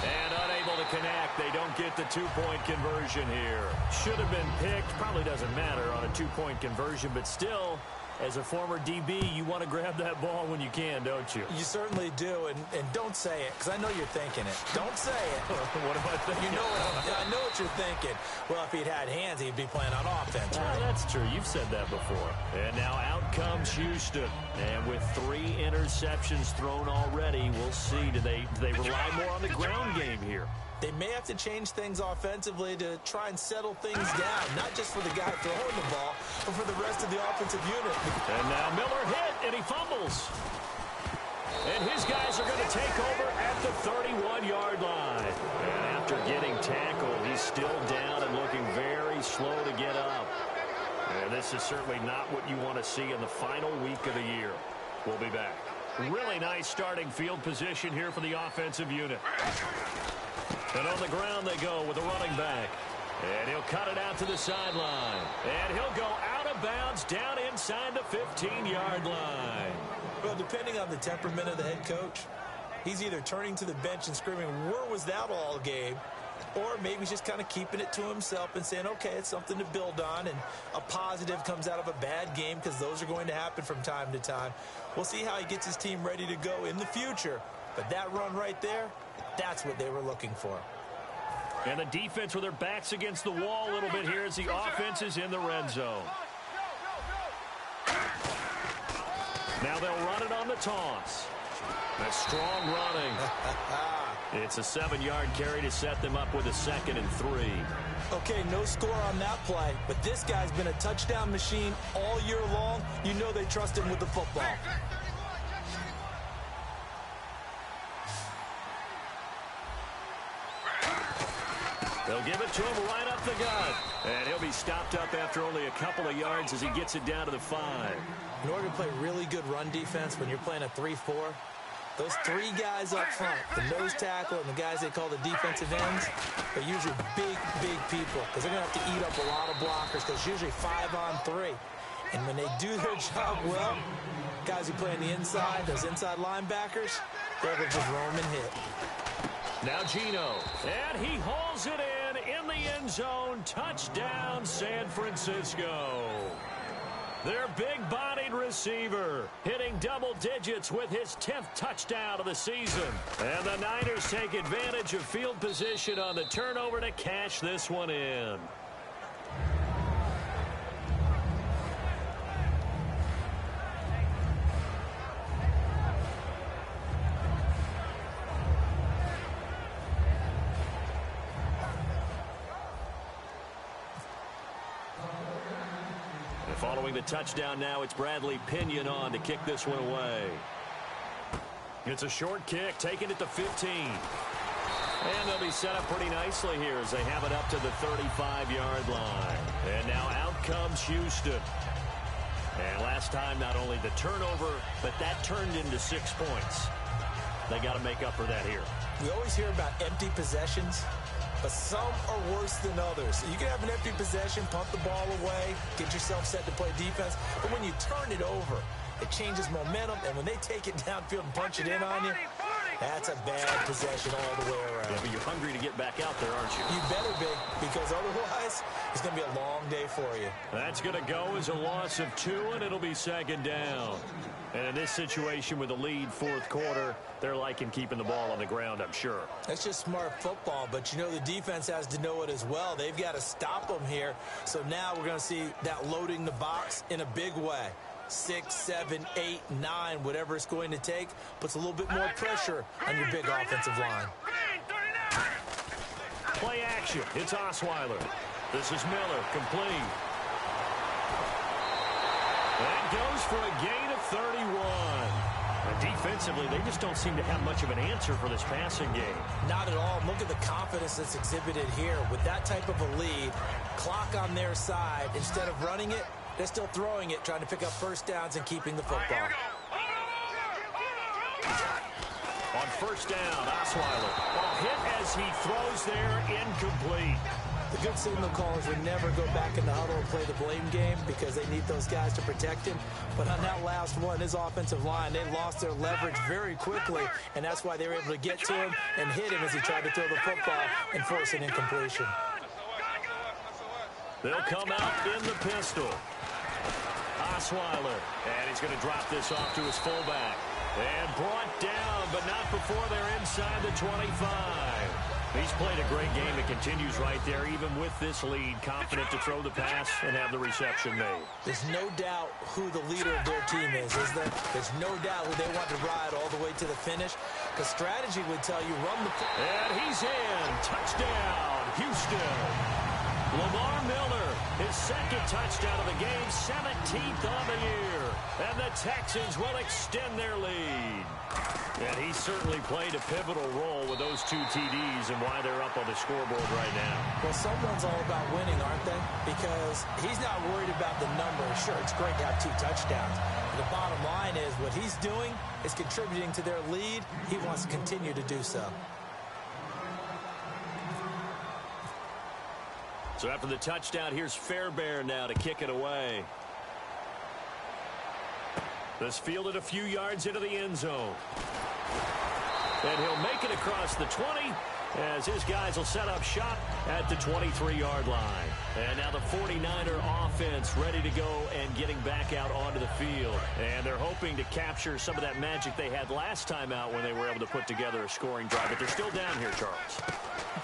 And unable to connect. They don't get the 2-point conversion here. Should have been picked. Probably doesn't matter on a 2-point conversion, but still, as a former DB, you want to grab that ball when you can, don't you? You certainly do, and don't say it, because I know you're thinking it. Don't say it. What am I thinking? You know I know what you're thinking. Well, if he'd had hands, he'd be playing on offense, right? That's true. You've said that before. And now out comes Houston. And with 3 interceptions thrown already, we'll see. Do they rely more on the ground game here? They may have to change things offensively to try and settle things down, not just for the guy throwing the ball, but for the rest of the offensive unit. And now Miller hit, and he fumbles. And his guys are going to take over at the 31-yard line. And after getting tackled, he's still down and looking very slow to get up. And this is certainly not what you want to see in the final week of the year. We'll be back. Really nice starting field position here for the offensive unit. And on the ground they go with a running back. And he'll cut it out to the sideline. And he'll go out of bounds down inside the 15-yard line. Well, depending on the temperament of the head coach, he's either turning to the bench and screaming, "Where was that all game?" Or maybe he's just kind of keeping it to himself and saying, okay, it's something to build on, and a positive comes out of a bad game, because those are going to happen from time to time. We'll see how he gets his team ready to go in the future. But that run right there, that's what they were looking for. And the defense with their backs against the wall a little bit here as the offense is in the red zone. Now they'll run it on the toss. A strong running. It's a 7-yard carry to set them up with a 2nd and 3. Okay, no score on that play, but this guy's been a touchdown machine all year long. You know they trust him with the football. They'll give it to him right up the gut. And he'll be stopped up after only a couple of yards as he gets it down to the 5. In order to play really good run defense when you're playing a 3-4, those 3 guys up front, the nose tackle and the guys they call the defensive ends, are usually big, big people, because they're going to have to eat up a lot of blockers, because usually 5 on 3. And when they do their job well, guys who play on the inside, those inside linebackers, they're able to just roam and hit. Now Gino, and he hauls it in the end zone. Touchdown, San Francisco. Their big-bodied receiver hitting double digits with his 10th touchdown of the season. And the Niners take advantage of field position on the turnover to cash this one in. Following the touchdown now, it's Bradley Pinion on to kick this one away. It's a short kick, taking it to 15. And they'll be set up pretty nicely here as they have it up to the 35-yard line. And now out comes Houston. And last time, not only the turnover, but that turned into 6 points. They got to make up for that here. We always hear about empty possessions, but some are worse than others. You can have an empty possession, pump the ball away, get yourself set to play defense, but when you turn it over, it changes momentum, and when they take it downfield and punch it in on you, that's a bad possession all the way around. Yeah, but you're hungry to get back out there, aren't you? You better be, because otherwise, it's going to be a long day for you. That's going to go as a loss of 2, and it'll be second down. And in this situation with the lead fourth quarter, they're liking keeping the ball on the ground, I'm sure. That's just smart football, but you know the defense has to know it as well. They've got to stop them here. So now we're going to see that loading the box in a big way. 6, 7, 8, 9, whatever it's going to take, puts a little bit more pressure on your big offensive line. Play action. It's Osweiler. This is Miller, complete. That goes for a gain of 31. And defensively, they just don't seem to have much of an answer for this passing game. Not at all. Look at the confidence that's exhibited here. With that type of a lead, clock on their side, instead of running it, they're still throwing it, trying to pick up first downs and keeping the football. On first down, Osweiler. Ball hit as he throws there, incomplete. The good signal callers would never go back in the huddle and play the blame game because they need those guys to protect him. But on that last one, his offensive line, they lost their leverage very quickly, and that's why they were able to get to him and hit him as he tried to throw the football and force an incompletion. They'll come out in the pistol. Osweiler, and he's going to drop this off to his fullback. And brought down, but not before they're inside the 25. He's played a great game. It continues right there, even with this lead, confident to throw the pass and have the reception made. There's no doubt who the leader of their team is there? There's no doubt who they want to ride all the way to the finish. Because strategy would tell you run the... And he's in. Touchdown, Houston. Lamar Miller, his second touchdown of the game, 17th on the year. And the Texans will extend their lead. And he certainly played a pivotal role with those 2 TDs and why they're up on the scoreboard right now. Well, someone's all about winning, aren't they? Because he's not worried about the number. Sure, it's great to have 2 touchdowns. But the bottom line is what he's doing is contributing to their lead. He wants to continue to do so. So after the touchdown, here's Fairbairn now to kick it away. This fielded a few yards into the end zone. And he'll make it across the 20 as his guys will set up shop at the 23-yard line. And now the 49er offense ready to go and getting back out onto the field. And they're hoping to capture some of that magic they had last time out when they were able to put together a scoring drive. But they're still down here, Charles.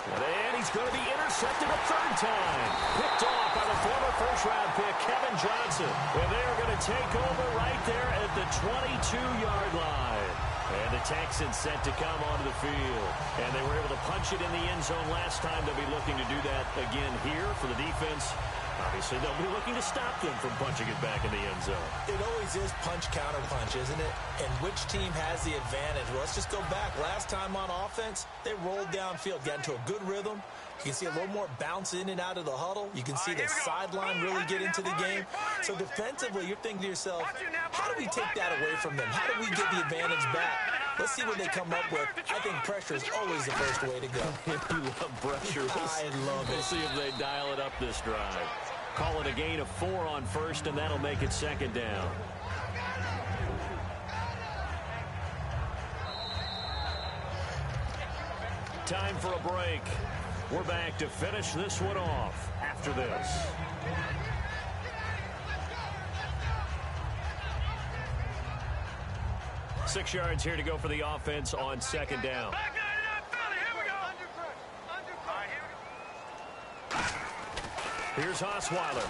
And he's going to be intercepted a third time. Picked off by the former first-round pick, Kevin Johnson. And they are going to take over right there at the 22-yard line. And the Texans set to come onto the field. And they were able to punch it in the end zone last time. They'll be looking to do that again here for the defense. Obviously, they'll be looking to stop them from punching it back in the end zone. It always is punch-counter-punch, isn't it? And which team has the advantage? Well, let's just go back. Last time on offense, they rolled downfield, got into a good rhythm. You can see a little more bounce in and out of the huddle. You can see the sideline really get into the game. So defensively, you're thinking to yourself, how do we take that away from them? How do we get the advantage back? Let's see what they come up with. I think pressure is always the first way to go. You love pressure. I love it. We'll see if they dial it up this drive. Call it a gain of 4 on first, and that'll make it second down. Time for a break. We're back to finish this one off after this. Six yards here to go for the offense on second down. Here's Osweiler.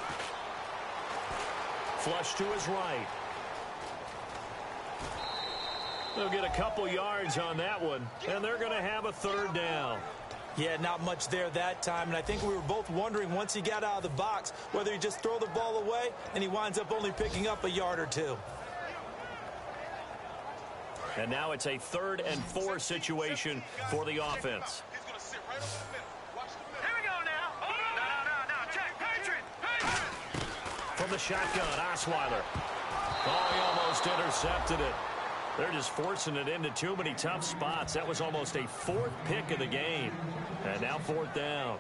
Flush to his right. They'll get a couple yards on that one, and they're going to have a third down. Yeah, not much there that time, and I think we were both wondering once he got out of the box whether he just throw the ball away and he winds up only picking up a yard or 2. And now it's a 3rd and 4 situation for the offense. He's going to sit right over the middle. Watch the middle. Here we go now. No. Check. Patriot. From the shotgun, Osweiler. Oh, he almost intercepted it. They're just forcing it into too many tough spots. That was almost a 4th pick of the game. And now 4th down.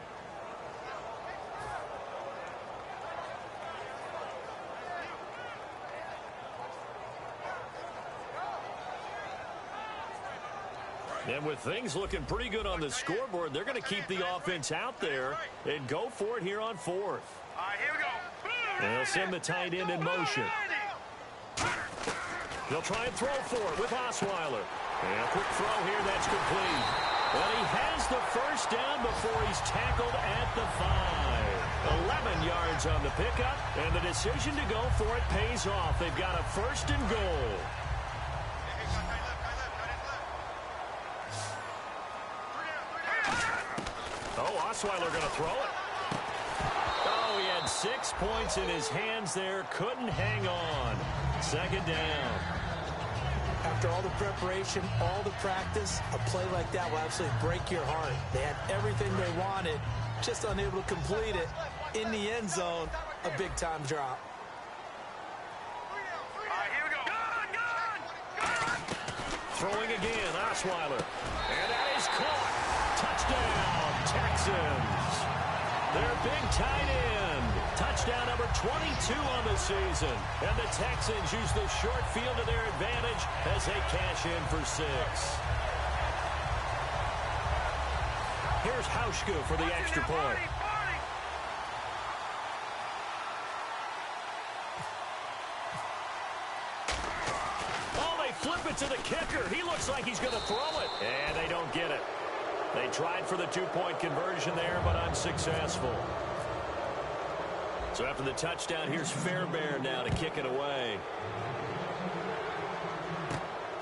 And with things looking pretty good on the scoreboard, they're going to keep the offense out there and go for it here on 4th. All right, here we go. And they'll send the tight end in motion. They'll try and throw for it with Osweiler. And a quick throw here, that's complete. Well, he has the first down before he's tackled at the 5. 11 yards on the pickup, and the decision to go for it pays off. They've got a 1st and goal. Oh, Osweiler going to throw it. Oh, he had 6 points in his hands there. Couldn't hang on. 2nd down. After all the preparation, all the practice, a play like that will absolutely break your heart. They had everything they wanted, just unable to complete it. In the end zone, a big-time drop. All right, here we go. Gone. Throwing again, Osweiler. And that is caught. Touchdown, Texans. Their big tight end. Touchdown number 22 on the season. And the Texans use the short field to their advantage as they cash in for 6. Here's Hauschka for the extra point. Oh, they flip it to the kicker. He looks like he's going to throw it. And they don't get it. They tried for the 2-point conversion there, but unsuccessful. So after the touchdown, here's Fairbairn now to kick it away.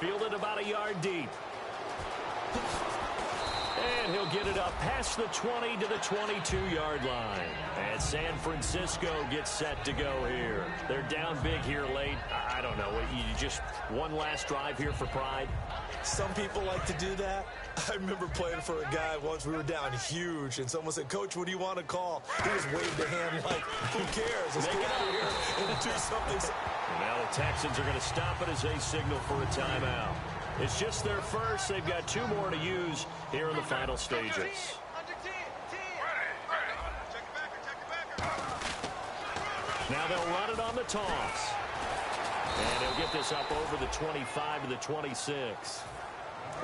Fielded about a yard deep. And he'll get it up past the 20 to the 22-yard line. And San Francisco gets set to go here. They're down big here late. I don't know. You just one last drive here for pride? Some people like to do that. I remember playing for a guy once. We were down huge, and someone said, "Coach, what do you want to call?" He just waved a hand like, "Who cares? Let's get out of here and do something." Now the Texans are going to stop it as they signal for a timeout. It's just their first. They've got 2 more to use here in the final stages. Now they'll run it on the toss. And he'll get this up over the 25 to the 26.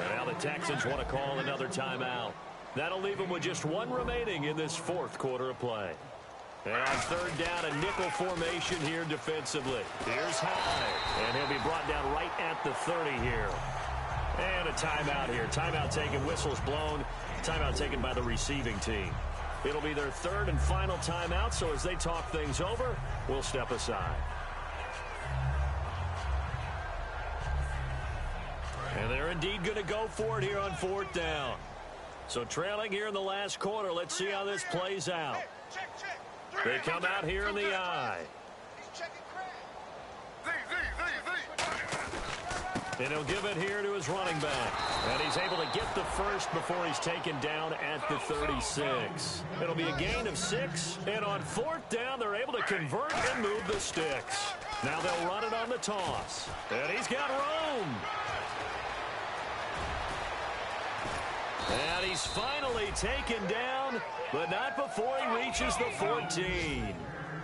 And now the Texans want to call another timeout. That'll leave them with just 1 remaining in this 4th quarter of play. And on 3rd down, a nickel formation here defensively. Here's High. And he'll be brought down right at the 30 here. And a timeout here. Timeout taken, whistles blown. Timeout taken by the receiving team. It'll be their 3rd and final timeout, so as they talk things over, we'll step aside. And they're indeed going to go for it here on 4th down. So trailing here in the last quarter, let's see how this plays out. They come out here in the I. And he'll give it here to his running back. And he's able to get the first before he's taken down at the 36. It'll be a gain of 6. And on 4th down, they're able to convert and move the sticks. Now they'll run it on the toss. And he's got room. And he's finally taken down, but not before he reaches the 14.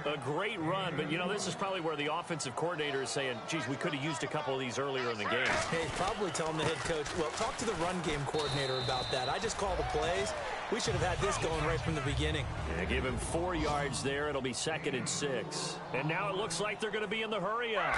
A great run, but, you know, this is probably where the offensive coordinator is saying, geez, we could have used a couple of these earlier in the game. Hey, probably telling the head coach, well, talk to the run game coordinator about that. I just call the plays. We should have had this going right from the beginning. Yeah, give him 4 yards there. It'll be 2nd and 6. And now it looks like they're going to be in the hurry-up.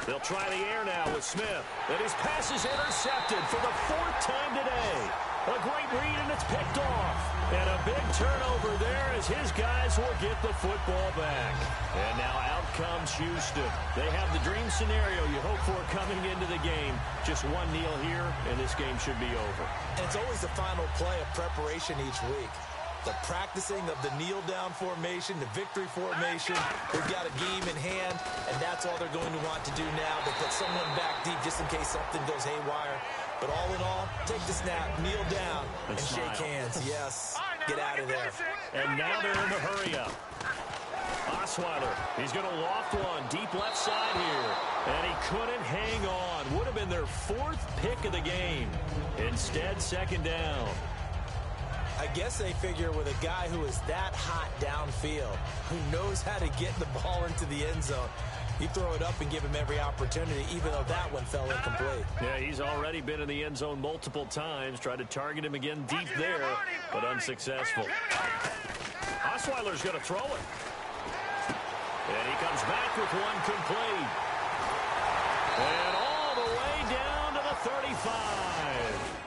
They'll try the air now with Smith. And his pass is intercepted for the 4th time today. A great read, and it's picked off. And a big turnover there as his guys will get the football back. And now out comes Houston. They have the dream scenario you hope for coming into the game. Just 1 kneel here, and this game should be over. And it's always the final play of preparation each week. the practicing of the kneel-down formation, the victory formation. They've got a game in hand, and that's all they're going to want to do now. They put someone back deep just in case something goes haywire. But all in all, take the snap, kneel down, and shake hands. Yes, get out of there. And now they're in the hurry-up. Osweiler, he's going to loft one deep left side here. And he couldn't hang on. Would have been their 4th pick of the game. Instead, 2nd down. I guess they figure with a guy who is that hot downfield, who knows how to get the ball into the end zone, you throw it up and give him every opportunity, even though that one fell incomplete. Yeah, he's already been in the end zone multiple times. Tried to target him again deep there, but unsuccessful. Osweiler's going to throw it. And he comes back with one complete. And all the way down to the 35.